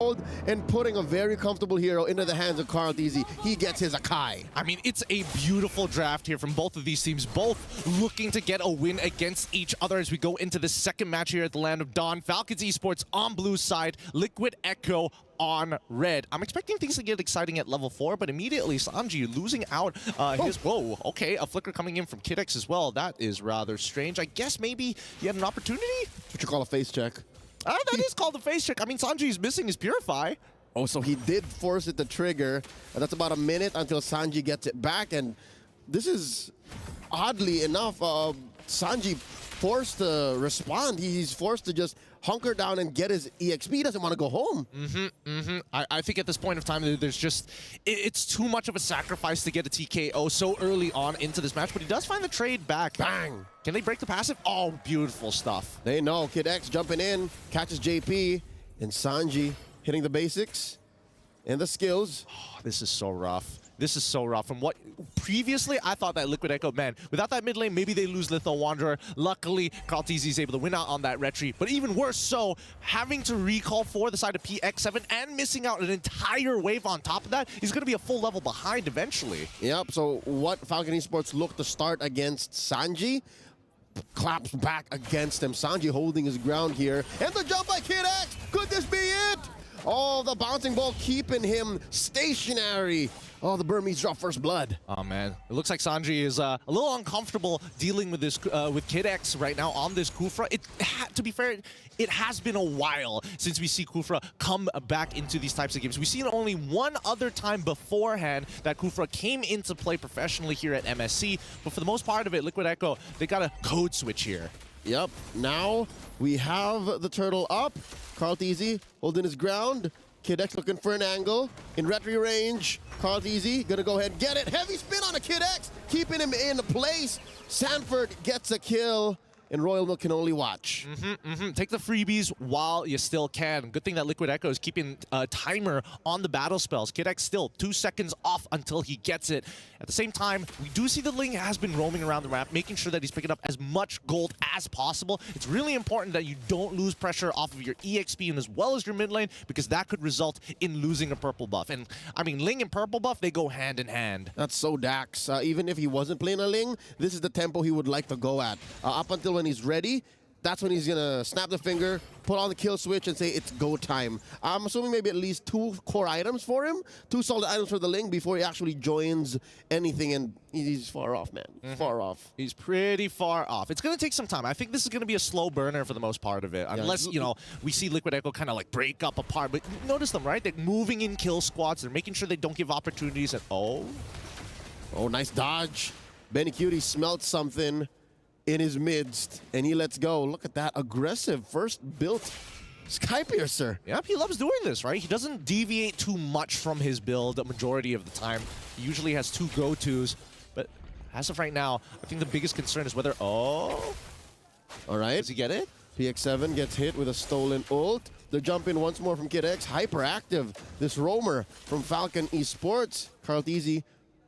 gold and putting a very comfortable hero into the hands of comrades-in. He gets his Akai. I mean, it's a beautiful draft here from both of these teams, both looking to get a win against each other as we go into the second match here at the Land of Dawn. Falcon Esports on blue side, Liquid Echo on red. I'm expecting things to get exciting at level 4, but immediately Sanji losing out his... Whoa, okay, a flicker coming in from Kidx as well. That is rather strange. I guess maybe he had an opportunity? That's what you call a face check. That is called a face check. I mean, Sanji's missing his Purify. Oh, so he did force it to trigger. And that's about a minute until Sanji gets it back. And this is, oddly enough, Sanji forced to respond. He's forced to just hunker down and get his EXP. He doesn't want to go home. I think at this point of time, there's just... It's too much of a sacrifice to get a TKO so early on into this match, but he does find the trade back. Bang! Can they break the passive? Oh, beautiful stuff. They know. Kid X jumping in, catches JP, and Sanji hitting the basics and the skills. Oh, this is so rough. This is so rough. From what previously I thought that Liquid Echo, man, without that mid lane, maybe they lose Litho Wanderer. Luckily, comrades is able to win out on that retreat. But even worse so, having to recall for the side of PX7 and missing out an entire wave on top of that, he's going to be a full level behind eventually. Yep, so what Falcon Esports look to start against Sanji, claps back against him. Sanji holding his ground here. And the jump by Kid X! Could this be it? Oh, the bouncing ball keeping him stationary. Oh, the Burmese draw first blood. Oh, man. It looks like Sanji is a little uncomfortable dealing with this with Kid X right now on this Kufra. To be fair, it has been a while since we see Kufra come back into these types of games. We've seen only one other time beforehand that Kufra came into play professionally here at MSC. But for the most part of it, Liquid Echo, they got a code switch here. Yep. Now we have the turtle up. comrades holding his ground. Kid X looking for an angle. In retry range, comrades gonna go ahead and get it. Heavy spin on a Kid X, keeping him in place. Sanford gets a kill, and Royal Milk can only watch. Take the freebies while you still can. Good thing that Liquid Echo is keeping a timer on the battle spells. Kid X still 2 seconds off until he gets it. At the same time, we do see the Ling has been roaming around the map, making sure that he's picking up as much gold as possible. It's really important that you don't lose pressure off of your EXP and as well as your mid lane, because that could result in losing a purple buff. And I mean, Ling and purple buff, they go hand in hand. That's so Dax. Even if he wasn't playing a Ling, this is the tempo he would like to go at. Up until when he's ready, that's when he's gonna snap the finger, put on the kill switch, and say it's go time. I'm assuming maybe at least 2 core items for him, 2 solid items for the Ling before he actually joins anything, and he's far off, man. Far off. He's pretty far off. It's gonna take some time. I think this is gonna be a slow burner for the most part of it, unless, you know, we see Liquid Echo kind of like break up apart. But notice them, right? They're moving in kill squads. They're making sure they don't give opportunities at all. Oh, nice dodge. Benny Cutie smelt something in his midst, and he lets go. Look at that aggressive first built Sky Piercer. Yep, he loves doing this, right? He doesn't deviate too much from his build the majority of the time. He usually has 2 go-tos, but as of right now, I think the biggest concern is whether... Oh! All right. Does he get it? PX7 gets hit with a stolen ult. The jump in once more from Kid X. Hyperactive, this roamer from Falcon Esports. comrades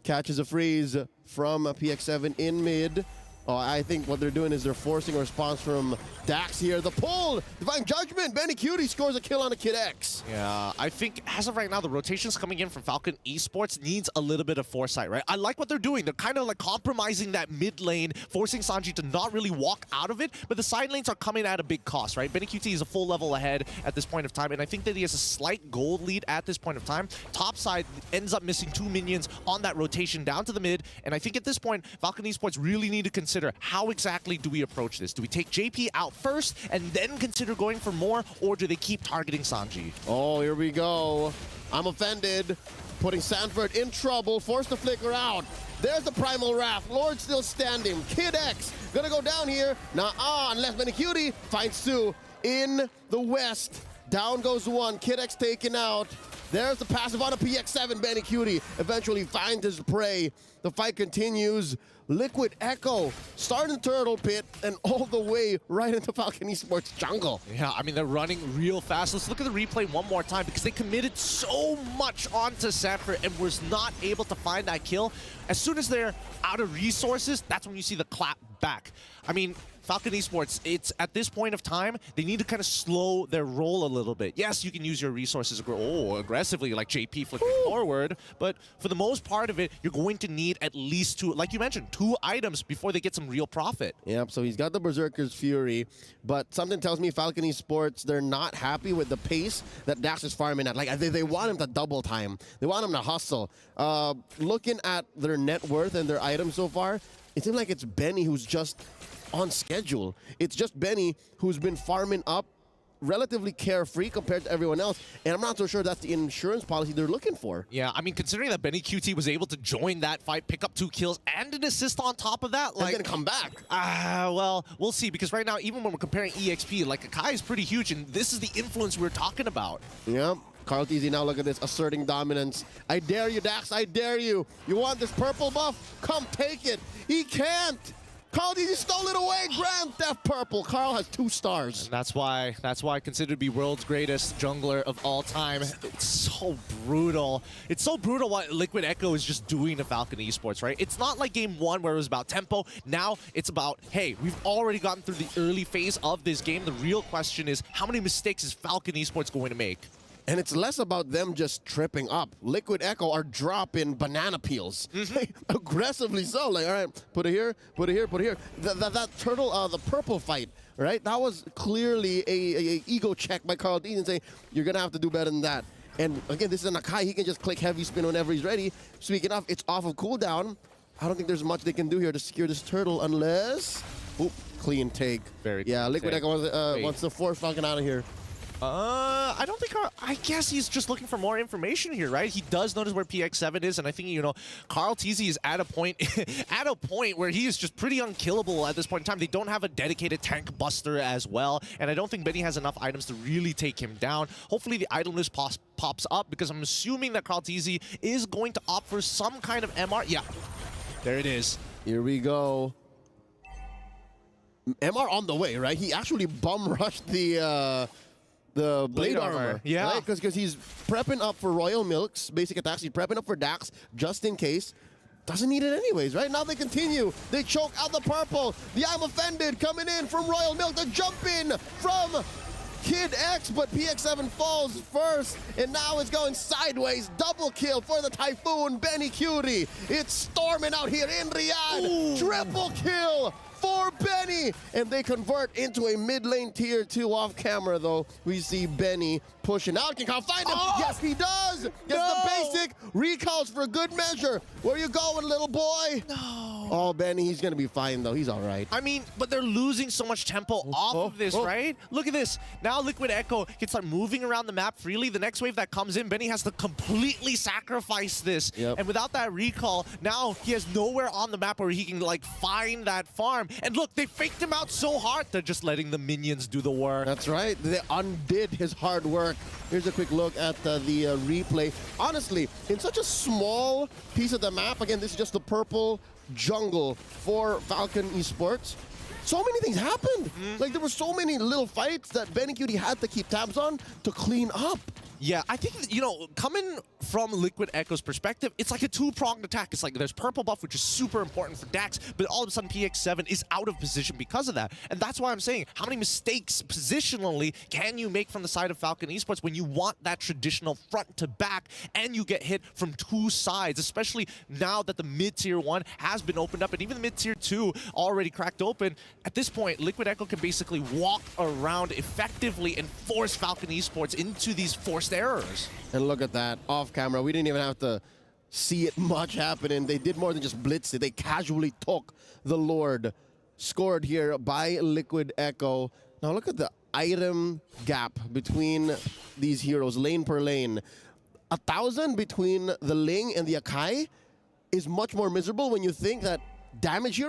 catches a freeze from PX7 in mid. Oh, I think what they're doing is they're forcing a response from Dax here. The pull! Divine Judgment! Benny Cutie scores a kill on a Kid X. Yeah, I think as of right now, the rotations coming in from Falcon Esports needs a little bit of foresight, right? I like what they're doing. They're kind of like compromising that mid lane, forcing Sanji to not really walk out of it, but the side lanes are coming at a big cost, right? Benny QT is a full level ahead at this point of time, and I think that he has a slight gold lead at this point of time. Top side ends up missing 2 minions on that rotation down to the mid, and I think at this point, Falcon Esports really need to consider how exactly do we approach this? Do we take JP out first and then consider going for more, or do they keep targeting Sanji? Oh, here we go. I'm offended. Putting Sanford in trouble, forced to flicker out. There's the Primal Wrath. Lord still standing. Kid X gonna go down here. Nah, unless Benny Cutie finds 2 in the west. Down goes 1. Kid X taken out. There's the passive on a PX7. Benny Cutie eventually finds his prey. The fight continues. Liquid Echo starting Turtle Pit and all the way right into Falcon Esports jungle. Yeah, I mean, they're running real fast. Let's look at the replay one more time because they committed so much onto Sanford and was not able to find that kill. As soon as they're out of resources, that's when you see the clap back. I mean, Falcon Esports, it's at this point of time, they need to kind of slow their roll a little bit. Yes, you can use your resources aggressively, like JP flipping forward, but for the most part of it, you're going to need at least two, like you mentioned, 2 items before they get some real profit. Yep, so he's got the Berserker's Fury, but something tells me Falcon Esports, they're not happy with the pace that Dax is farming at. Like, they want him to double time. They want him to hustle. Looking at their net worth and their items so far, it seems like it's Benny who's just on schedule. It's just Benny who's been farming up relatively carefree compared to everyone else, and I'm not so sure that's the insurance policy they're looking for. Yeah, I mean, considering that Benny QT was able to join that fight, pick up 2 kills and an assist on top of that, like, and then come back. Well, we'll see, because right now, even when we're comparing EXP, like, Akai is pretty huge, and this is the influence we're talking about. Yep. Carl TZ, now look at this, asserting dominance. I dare you, Dax, I dare you. You want this purple buff? Come take it. He can't. Carl TZ stole it away. Grand Theft Purple. Carl has 2 stars. And that's why considered to be world's greatest jungler of all time. It's so brutal. It's so brutal what Liquid Echo is just doing to Falcon Esports, right? It's not like game 1 where it was about tempo. Now it's about, hey, we've already gotten through the early phase of this game. The real question is, how many mistakes is Falcon Esports going to make? And it's less about them just tripping up. Liquid Echo are dropping banana peels. Aggressively so. Like, all right, put it here, put it here, put it here. That turtle, the purple fight, right? That was clearly a ego check by Carl D and say, you're going to have to do better than that. And again, this is an Akai. He can just click heavy spin whenever he's ready. Speaking of, it's off of cooldown. I don't think there's much they can do here to secure this turtle unless... Oop, clean take. Very yeah, Liquid take. Echo wants to force Falcon out of here. I don't think I guess he's just looking for more information here, right? He does notice where PX7 is, and I think, you know, Carl TZ is at a point where he is just pretty unkillable at this point in time. They don't have a dedicated tank buster as well, and I don't think Benny has enough items to really take him down. Hopefully the item list pops up, because I'm assuming that Carl TZ is going to opt for some kind of MR. Yeah, there it is. Here we go. MR on the way, right? He actually bum rushed the blade armor. Yeah. Right? Because he's prepping up for Royal Milk's basic attacks. He's prepping up for Dax just in case. Doesn't need it anyways, right? Now they continue. They choke out the purple. The I'm Offended coming in from Royal Milk. The jump in from Kid X, but PX7 falls first, and now it's going sideways. Double kill for the Typhoon, Benny Cutie. It's storming out here in Riyadh. Ooh. Triple kill for Benny, and they convert into a mid lane tier 2 off camera though. We see Benny pushing out. Can Kyle find him? Oh! Yes, he does. Gets the basic recalls for good measure. Where you going, little boy? No. Oh, Benny, he's gonna be fine though. He's all right. I mean, but they're losing so much tempo off of this, right? Look at this. Now Liquid Echo can start moving around the map freely. The next wave that comes in, Benny has to completely sacrifice this. Yep. And without that recall, now he has nowhere on the map where he can like find that farm. And look, they faked him out so hard. They're just letting the minions do the work. That's right. They undid his hard work. Here's a quick look at the replay. Honestly, in such a small piece of the map, again, this is just the purple jungle for Falcon Esports. So many things happened. Like, there were so many little fights that Benny Cutie had to keep tabs on to clean up. Yeah, I think, you know, coming from Liquid Echo's perspective, it's like a 2-pronged attack. It's like there's purple buff, which is super important for Dax, but all of a sudden PX7 is out of position because of that. And that's why I'm saying, how many mistakes positionally can you make from the side of Falcon Esports when you want that traditional front to back and you get hit from 2 sides, especially now that the mid-tier 1 has been opened up and even the mid-tier 2 already cracked open. At this point, Liquid Echo can basically walk around effectively and force Falcon Esports into these forced errors. And look at that, off camera. We didn't even have to see it much happening. They did more than just blitz it. They casually took the Lord. Scored here by Liquid Echo. Now look at the item gap between these heroes, lane per lane. 1,000 between the Ling and the Akai is much more miserable when you think that damage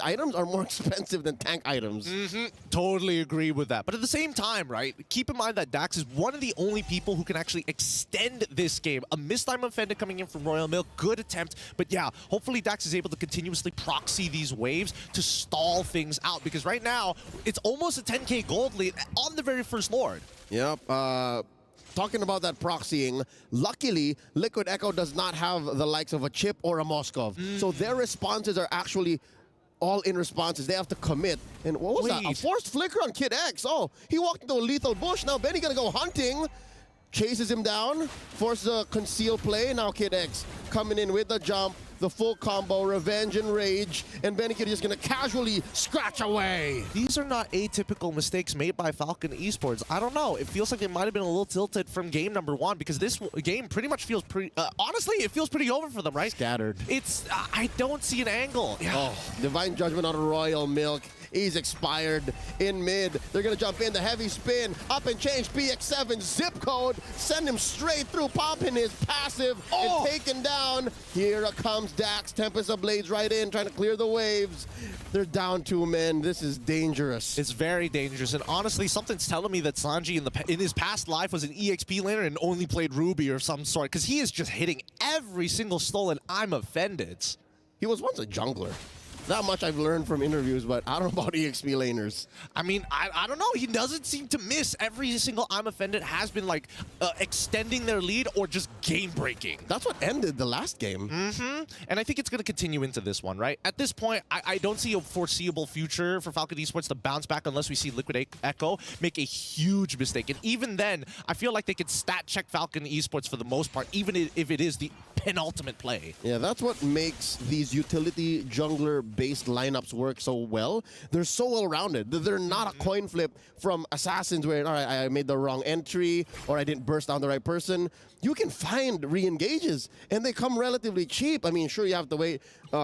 items are more expensive than tank items. Totally agree with that. But at the same time, right, keep in mind that Dax is one of the only people who can actually extend this game. A missed time offender coming in from Royal Milk, good attempt. But yeah, hopefully Dax is able to continuously proxy these waves to stall things out. Because right now, it's almost a 10k gold lead on the very first Lord. Yep. Talking about that proxying, luckily, Liquid Echo does not have the likes of a Chip or a Moskov. So their responses are actually all-in responses. They have to commit. And what was that? A forced flicker on Kid X. Oh, he walked into a lethal bush. Now Benny gonna go hunting. Chases him down, forces a conceal play. Now Kid X coming in with the jump, the full combo, revenge and rage, and Benny Kid just gonna casually scratch away. These are not atypical mistakes made by Falcon Esports. I don't know. It feels like they might have been a little tilted from game number 1 because this game pretty much feels pretty. Honestly, it feels pretty over for them, right? Scattered. It's. I don't see an angle. Yeah. Oh, Divine Judgment on Royal Milk. He's expired in mid. They're gonna jump in, the heavy spin, up and change, PX7, zip code, send him straight through, popping his passive, and taken down. Here comes Dax, Tempest of Blades right in, trying to clear the waves. They're down 2 men. This is dangerous. It's very dangerous, and honestly, something's telling me that Sanji in his past life was an EXP laner and only played Ruby or some sort, because he is just hitting every single stolen. I'm offended. He was once a jungler. Not much I've learned from interviews, but I don't know about EXP laners. I mean, I don't know. He doesn't seem to miss. Every single I'm offended has been like extending their lead or just game breaking. That's what ended the last game. And I think it's going to continue into this one, right? At this point, I don't see a foreseeable future for Falcon Esports to bounce back unless we see Liquid Echo make a huge mistake. And even then, I feel like they could stat check Falcon Esports for the most part, even if it is the penultimate play. Yeah, that's what makes these utility jungler-based lineups work so well. They're so well-rounded. They're not a coin flip from Assassins where, all right, I made the wrong entry or I didn't burst down the right person. You can find re-engages, and they come relatively cheap. I mean, sure, you have to wait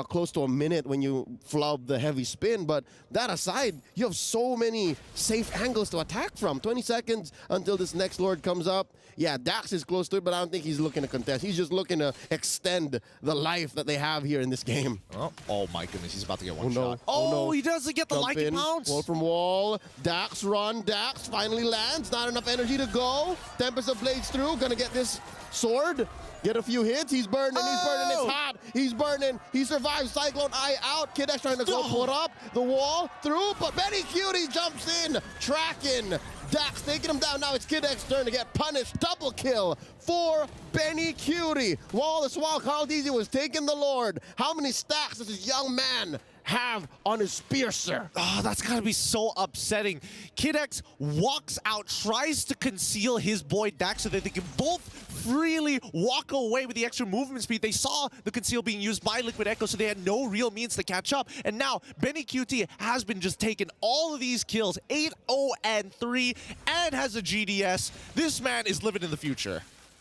close to a minute when you flub the heavy spin, but that aside, you have so many safe angles to attack from. 20 seconds until this next Lord comes up. Yeah, Dax is close to it, but I don't think he's looking to contest. He's just looking to extend the life that they have here in this game. Oh my goodness, he's about to get one no. shot. Oh, no. He doesn't get the Jump Lycan in, pounce. wall from wall. Dax run. Dax finally lands. Not enough energy to go. Tempest of Blades through. Gonna get this sword. Get a few hits. He's burning. He's burning. It's hot. He's burning. He survives. Cyclone Eye out. Kid X trying to go put up the wall through, but Benny Cutie jumps in, tracking. Dax taking him down. Now it's Kid X's turn to get punished. Double kill for Benny Cutie. While Carl Deasy was taking the Lord. How many stacks does this young man have on his spear, sir? Oh, that's gotta be so upsetting. Kid X walks out, tries to conceal his boy Dax so that they can both freely walk away with the extra movement speed. They saw the conceal being used by Liquid Echo, so they had no real means to catch up. And now Benny QT has been just taking all of these kills, 8-0-3, and has a GDS. This man is living in the future.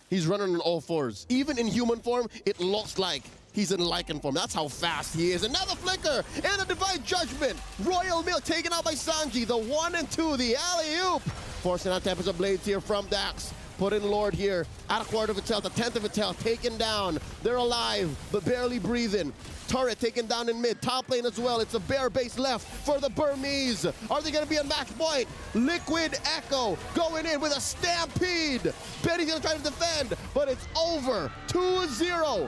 He's running on all fours. Even in human form, it looks like he's in Lycan form. That's how fast he is. Another flicker and a Divine Judgment. Royal Milk taken out by Sanji. The 1 and 2, the alley-oop. Forcing out Tempest of Blades here from Dax. Put in Lord here. At a quarter of its health, a tenth of its health. Taken down. They're alive, but barely breathing. Turret taken down in mid. Top lane as well. It's a bare base left for the Burmese. Are they going to be on match point? Liquid Echo going in with a stampede. Benny's going to try to defend, but it's over. 2-0.